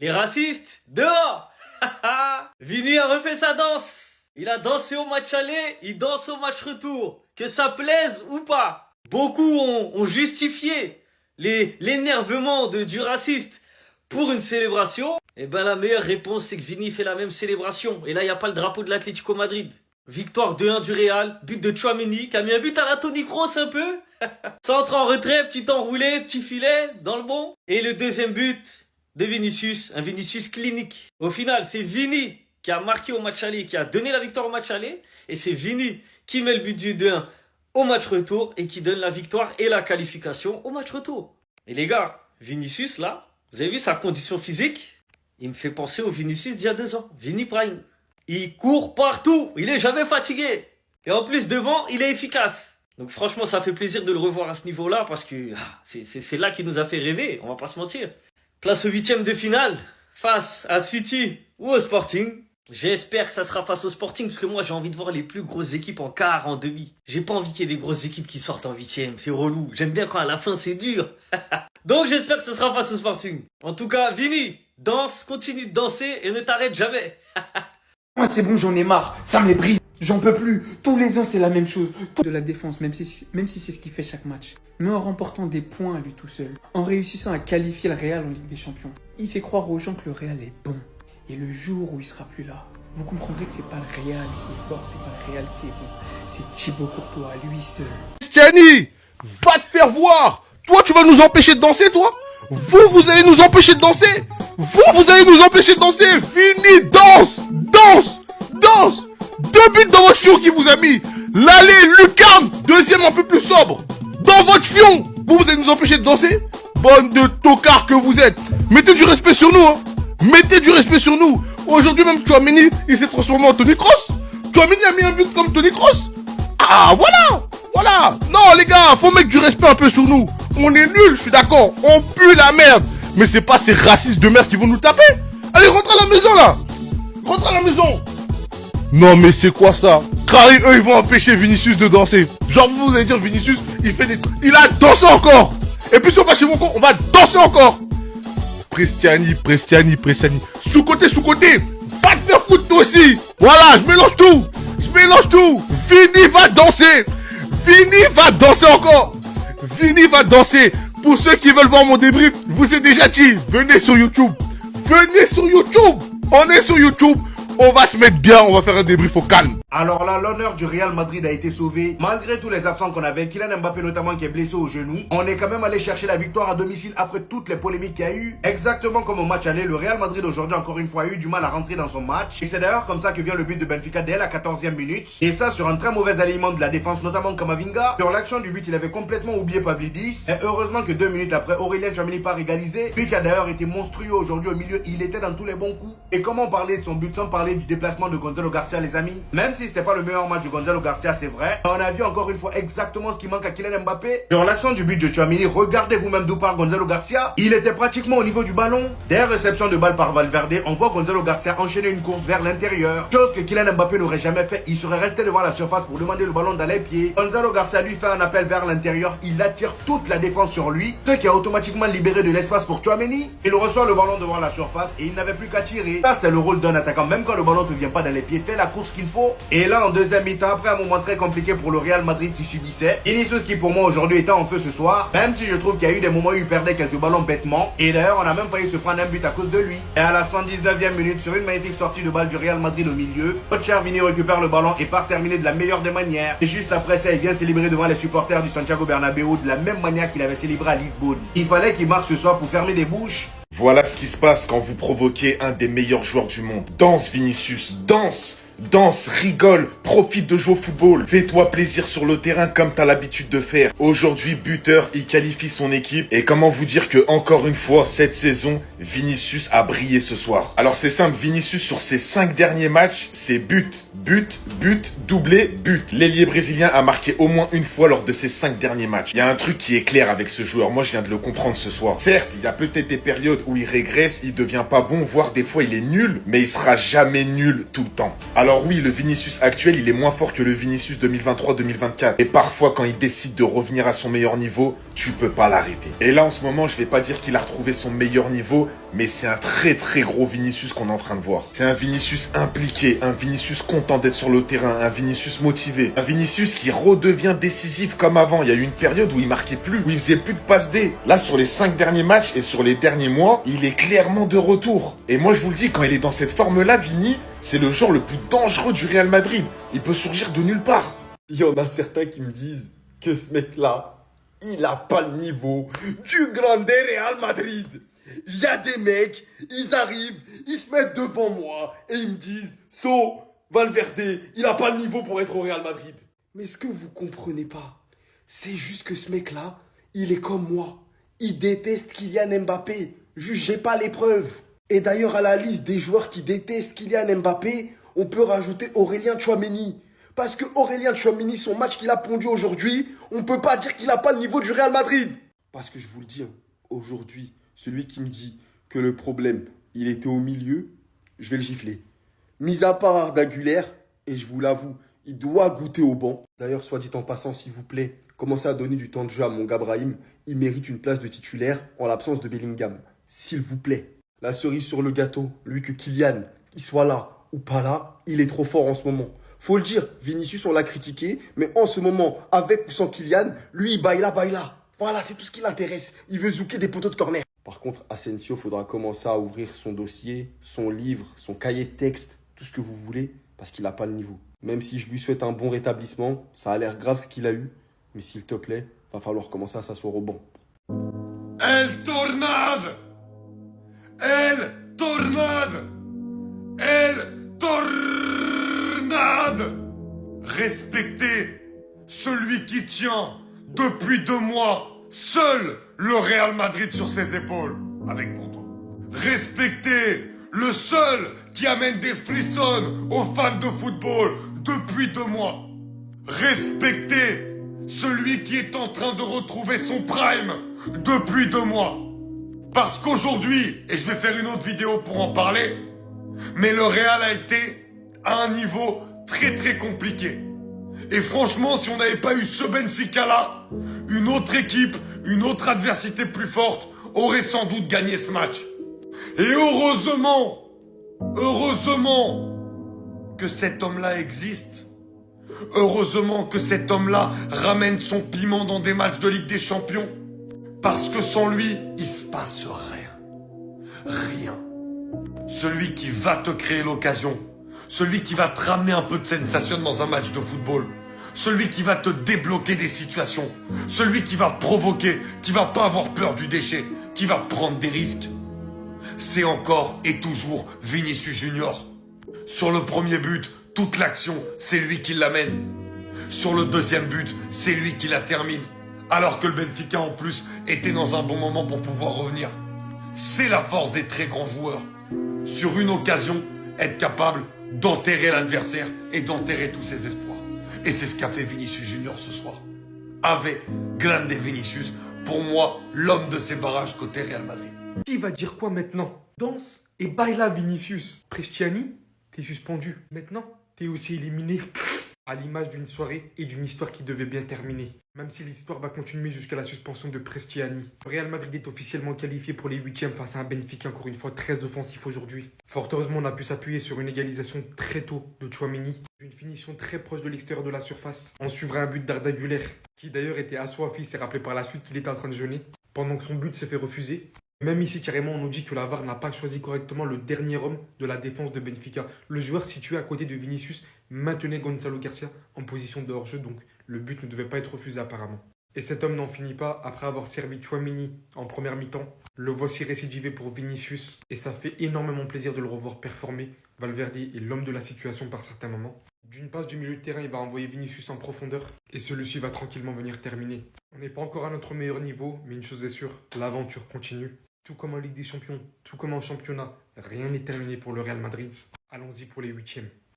Les racistes, dehors. Vini a refait sa danse. Il a dansé au match aller, il danse au match retour. Que ça plaise ou pas. Beaucoup ont justifié l'énervement du raciste pour une célébration. Et ben la meilleure réponse, c'est que Vini fait la même célébration. Et là, il n'y a pas le drapeau de l'Atlético Madrid. Victoire 2-1 du Real, but de Tchouaméni, qui a mis un but à la Toni Kroos un peu. Centre en retrait, petit enroulé, petit filet, dans le bon. Et le deuxième but de Vinicius, un Vinicius clinique. Au final, c'est Vini qui a marqué au match aller, qui a donné la victoire au match aller. Et c'est Vini qui met le but du 2-1 au match retour et qui donne la victoire et la qualification au match retour. Et les gars, Vinicius là, vous avez vu sa condition physique? Il me fait penser au Vinicius d'il y a 2 ans, Vini Prime. Il court partout, il est jamais fatigué. Et en plus devant, il est efficace. Donc franchement, ça fait plaisir de le revoir à ce niveau-là parce que c'est là qu'il nous a fait rêver, on va pas se mentir. Place au 8e de finale, face à City ou au Sporting. J'espère que ça sera face au Sporting parce que moi j'ai envie de voir les plus grosses équipes en quart, en demi. J'ai pas envie qu'il y ait des grosses équipes qui sortent en 8e, c'est relou. J'aime bien quand à la fin c'est dur. Donc j'espère que ce sera face au Sporting. En tout cas, Vini, danse, continue de danser et ne t'arrête jamais. Moi c'est bon, j'en ai marre, ça me les brise, j'en peux plus. Tous les ans c'est la même chose. De la défense, même si c'est ce qu'il fait chaque match. Mais en remportant des points à lui tout seul, en réussissant à qualifier le Real en Ligue des Champions, il fait croire aux gens que le Real est bon. Et le jour où il sera plus là, vous comprendrez que c'est pas le Real qui est fort, c'est pas le Real qui est bon. C'est Thibaut Courtois, lui seul. Cristiani, va te faire voir. Toi, tu vas nous empêcher de danser, toi? Vous allez nous empêcher de danser? Vous allez nous empêcher de danser? Vini, danse! Danse! Danse! 2 buts dans votre fion qui vous a mis. L'aller, lucarne, deuxième un peu plus sobre. Dans votre fion, vous allez nous empêcher de danser? Bonne de tocards que vous êtes. Mettez du respect sur nous, hein. Mettez du respect sur nous. Aujourd'hui même, Tchouaméni, il s'est transformé en Toni Kroos. Tchouaméni a mis un but comme Toni Kroos. Ah, voilà! Voilà! Non, les gars, faut mettre du respect un peu sur nous. On est nuls, je suis d'accord. On pue la merde. Mais c'est pas ces racistes de merde qui vont nous taper. Allez, rentre à la maison, là. Rentre à la maison. Non, mais c'est quoi ça? Car eux, ils vont empêcher Vinicius de danser. Genre, vous allez dire, Vinicius, il a dansé encore. Et puis, si on va chez mon con, on va danser encore. Prestiani. Sous-côté. Va te faire foutre, toi aussi. Voilà, je mélange tout. Vini va danser. Vini va danser encore. Vini va danser. Pour ceux qui veulent voir mon débrief, vous êtes déjà dit, venez sur YouTube. On est sur YouTube. On va se mettre bien, on va faire un débrief au calme. Alors là, l'honneur du Real Madrid a été sauvé. Malgré tous les absents qu'on avait, Kylian Mbappé notamment qui est blessé au genou, on est quand même allé chercher la victoire à domicile après toutes les polémiques qu'il y a eu. Exactement comme au match aller, le Real Madrid aujourd'hui encore une fois a eu du mal à rentrer dans son match. Et c'est d'ailleurs comme ça que vient le but de Benfica dès la 14e minute. Et ça sur un très mauvais alignement de la défense, notamment Kamavinga. Sur l'action du but, il avait complètement oublié Pavlidis. Et heureusement que 2 minutes après, Aurélien Tchouaméni part égaliser. Lui qui a d'ailleurs été monstrueux aujourd'hui au milieu, il était dans tous les bons coups. Et comment parler de son but sans parler du déplacement de Gonzalo Garcia, les amis? Même si c'était pas le meilleur match de Gonzalo Garcia, c'est vrai, on a vu encore une fois exactement ce qui manque à Kylian Mbappé. Sur l'action du but de Tchouaméni, regardez vous-même d'où part Gonzalo Garcia. Il était pratiquement au niveau du ballon. Dès réception de balle par Valverde, on voit Gonzalo Garcia enchaîner une course vers l'intérieur. Chose que Kylian Mbappé n'aurait jamais fait. Il serait resté devant la surface pour demander le ballon dans les pieds. Gonzalo Garcia lui fait un appel vers l'intérieur. Il attire toute la défense sur lui, ce qui a automatiquement libéré de l'espace pour Tchouaméni. Il reçoit le ballon devant la surface et il n'avait plus qu'à tirer. Ça, c'est le rôle d'un attaquant. Même quand le ballon ne vient pas dans les pieds, fait la course qu'il faut. Et là, en deuxième mi-temps, après un moment très compliqué pour le Real Madrid qui subissait, Vinicius qui pour moi aujourd'hui était en feu ce soir, même si je trouve qu'il y a eu des moments où il perdait quelques ballons bêtement. Et d'ailleurs, on a même failli se prendre un but à cause de lui. Et à la 119e minute, sur une magnifique sortie de balle du Real Madrid au milieu, notre cher Vini récupère le ballon et part terminer de la meilleure des manières. Et juste après ça, il vient célébrer devant les supporters du Santiago Bernabéu de la même manière qu'il avait célébré à Lisbonne. Il fallait qu'il marque ce soir pour fermer des bouches. Voilà ce qui se passe quand vous provoquez un des meilleurs joueurs du monde. Danse, Vinicius, danse! Danse, rigole, profite de jouer au football. Fais-toi plaisir sur le terrain comme t'as l'habitude de faire. Aujourd'hui, buteur, il qualifie son équipe. Et comment vous dire que, encore une fois, cette saison, Vinicius a brillé ce soir. Alors c'est simple, Vinicius sur ses 5 derniers matchs, c'est but, doublé, but. L'ailier brésilien a marqué au moins une fois lors de ses 5 derniers matchs. Il y a un truc qui est clair avec ce joueur. Moi, je viens de le comprendre ce soir. Certes, il y a peut-être des périodes où il régresse, il devient pas bon, voire des fois il est nul, mais il sera jamais nul tout le temps. Alors oui, le Vinicius actuel, il est moins fort que le Vinicius 2023-2024. Et parfois, quand il décide de revenir à son meilleur niveau, tu peux pas l'arrêter. Et là, en ce moment, je vais pas dire qu'il a retrouvé son meilleur niveau, Mais c'est un très très gros Vinicius qu'on est en train de voir. C'est un Vinicius impliqué, un Vinicius content d'être sur le terrain, un Vinicius motivé, un Vinicius qui redevient décisif comme avant. Il y a eu une période où il marquait plus, où il faisait plus de passes D. Là, sur les 5 derniers matchs et sur les derniers mois, il est clairement de retour. Et moi, je vous le dis, quand il est dans cette forme-là, Vini, c'est le joueur le plus dangereux du Real Madrid. Il peut surgir de nulle part. Il y en a certains qui me disent que ce mec-là, il a pas le niveau du grande Real Madrid. Il y a des mecs, ils arrivent, ils se mettent devant moi et ils me disent « So, Valverde, il a pas le niveau pour être au Real Madrid. » Mais ce que vous comprenez pas, c'est juste que ce mec-là, il est comme moi. Il déteste Kylian Mbappé. Jugez pas les preuves. Et d'ailleurs, à la liste des joueurs qui détestent Kylian Mbappé, on peut rajouter Aurélien Tchouaméni. Parce que Aurélien Tchouaméni, son match qu'il a pondu aujourd'hui, on peut pas dire qu'il a pas le niveau du Real Madrid. Parce que je vous le dis, aujourd'hui, celui qui me dit que le problème, il était au milieu, je vais le gifler. Mis à part Arda Güler, et je vous l'avoue, il doit goûter au banc. D'ailleurs, soit dit en passant, s'il vous plaît, commencez à donner du temps de jeu à mon gars Brahim. Il mérite une place de titulaire en l'absence de Bellingham. S'il vous plaît. La cerise sur le gâteau, lui que Kylian, qu'il soit là ou pas là, il est trop fort en ce moment. Faut le dire, Vinicius, on l'a critiqué, mais en ce moment, avec ou sans Kylian, lui, il baila. Voilà, c'est tout ce qui l'intéresse. Il veut zouker des poteaux de corner. Par contre, Asensio, faudra commencer à ouvrir son dossier, son livre, son cahier de texte, tout ce que vous voulez, parce qu'il n'a pas le niveau. Même si je lui souhaite un bon rétablissement, ça a l'air grave ce qu'il a eu, mais s'il te plaît, va falloir commencer à s'asseoir au banc. El Tornade! El Tornade! El Tornade! Respectez celui qui tient depuis 2 mois seul le Real Madrid sur ses épaules, avec Courtois. Respectez le seul qui amène des frissons aux fans de football depuis 2 mois. Respectez celui qui est en train de retrouver son prime depuis 2 mois. Parce qu'aujourd'hui, et je vais faire une autre vidéo pour en parler, mais le Real a été à un niveau très très compliqué. Et franchement, si on n'avait pas eu ce Benfica-là, une autre équipe, une autre adversité plus forte aurait sans doute gagné ce match. Et heureusement que cet homme-là existe. Heureusement que cet homme-là ramène son piment dans des matchs de Ligue des Champions. Parce que sans lui, il se passe rien. Rien. Celui qui va te créer l'occasion. Celui qui va te ramener un peu de sensation dans un match de football. Celui qui va te débloquer des situations. Celui qui va provoquer, qui va pas avoir peur du déchet, qui va prendre des risques. C'est encore et toujours Vinicius Junior. Sur le premier but, toute l'action, c'est lui qui l'amène. Sur le deuxième but, c'est lui qui la termine. Alors que le Benfica, en plus, était dans un bon moment pour pouvoir revenir. C'est la force des très grands joueurs. Sur une occasion, être capable d'enterrer l'adversaire et d'enterrer tous ses espoirs. Et c'est ce qu'a fait Vinicius Junior ce soir. Ave grande Vinicius, pour moi, l'homme de ces barrages côté Real Madrid. Qui va dire quoi maintenant? Danse et baila Vinicius. Prestiani, t'es suspendu. Maintenant, t'es aussi éliminé. À l'image d'une soirée et d'une histoire qui devait bien terminer. Même si l'histoire va continuer jusqu'à la suspension de Prestiani. Real Madrid est officiellement qualifié pour les 8e face à un Benfica encore une fois très offensif aujourd'hui. Fort heureusement, on a pu s'appuyer sur une égalisation très tôt de Tchouaméni. Une finition très proche de l'extérieur de la surface. On suivra un but d'Arda Güler, qui d'ailleurs était assoiffé, s'est rappelé par la suite qu'il était en train de jeûner. Pendant que son but s'est fait refuser. Même ici, carrément, on nous dit que la VAR n'a pas choisi correctement le dernier homme de la défense de Benfica. Le joueur situé à côté de Vinicius maintenait Gonzalo Garcia en position de hors-jeu, donc le but ne devait pas être refusé apparemment. Et cet homme n'en finit pas, après avoir servi Tchouaméni en première mi-temps. Le voici récidivé pour Vinicius, et ça fait énormément plaisir de le revoir performer. Valverde est l'homme de la situation par certains moments. D'une passe du milieu de terrain, il va envoyer Vinicius en profondeur, et celui-ci va tranquillement venir terminer. On n'est pas encore à notre meilleur niveau, mais une chose est sûre, l'aventure continue. Tout comme en Ligue des Champions, tout comme en championnat, rien n'est terminé pour le Real Madrid. Allons-y pour les 8e.